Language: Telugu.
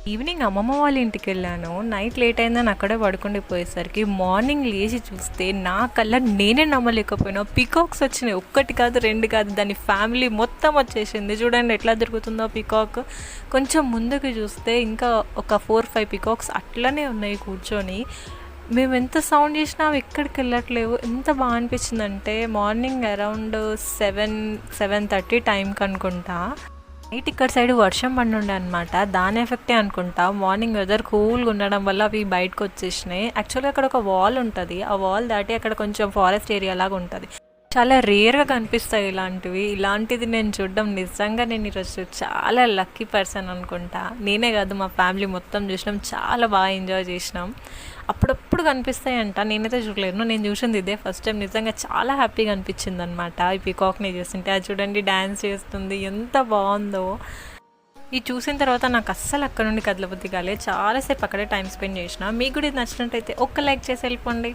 ఈవినింగ్ అమ్మమ్మ వాళ్ళ ఇంటికెళ్ళాను. నైట్ లేట్ అయిందని అక్కడే పడుకుండిపోయేసరికి మార్నింగ్ లేచి చూస్తే నా కళ్ళకి నేనే నమ్మలేకపోయినా పీకాక్స్ వచ్చినాయి. ఒక్కటి కాదు, 2 కాదు, దాని ఫ్యామిలీ మొత్తం వచ్చేసింది. చూడండి ఎట్లా దొరుకుతుందో పీకాక్. కొంచెం ముందుకు చూస్తే ఇంకా ఒక 4-5 పీకాక్స్ అట్లనే ఉన్నాయి కూర్చొని. మేము ఎంత సౌండ్ చేసినా అవి ఎక్కడికి వెళ్ళట్లేవు. ఎంత బాగా అనిపించిందంటే మార్నింగ్ అరౌండ్ 7-7:30 టైంకి అనుకుంటా. నైట్ ఇక్కడ సైడ్ వర్షం పడినుండే అనమాట. దాని ఎఫెక్టే అనుకుంటా. మార్నింగ్ వెదర్ కూల్గా ఉండడం వల్ల అవి బయటకు వచ్చేసినాయి. యాక్చువల్గా అక్కడ ఒక వాల్ ఉంటుంది. ఆ వాల్ దాటి అక్కడ కొంచెం ఫారెస్ట్ ఏరియా లాగా ఉంటుంది. చాలా రేర్గా కనిపిస్తాయి ఇలాంటివి. ఇలాంటిది నేను చూడడం నిజంగా నేను ఈరోజు చాలా లక్కీ పర్సన్ అనుకుంటా. నేనే కాదు, మా ఫ్యామిలీ మొత్తం చూసినాం. చాలా బాగా ఎంజాయ్ చేసినాం. అప్పుడప్పుడు కనిపిస్తాయంట, నేనైతే చూడలేను. నేను చూసింది ఇదే ఫస్ట్ టైం. నిజంగా చాలా హ్యాపీగా అనిపించింది అనమాట ఈ పీకాక్ని చూస్తుంటే. అది చూడండి డ్యాన్స్ చేస్తుంది, ఎంత బాగుందో. ఇది చూసిన తర్వాత నాకు అస్సలు అక్కడ నుండి కదలబుద్ధి కాలేదు. చాలాసేపు అక్కడే టైం స్పెండ్ చేసిన. మీకు కూడా ఇది నచ్చినట్టయితే ఒక్క లైక్ చేసి వెళ్ళిపోండి.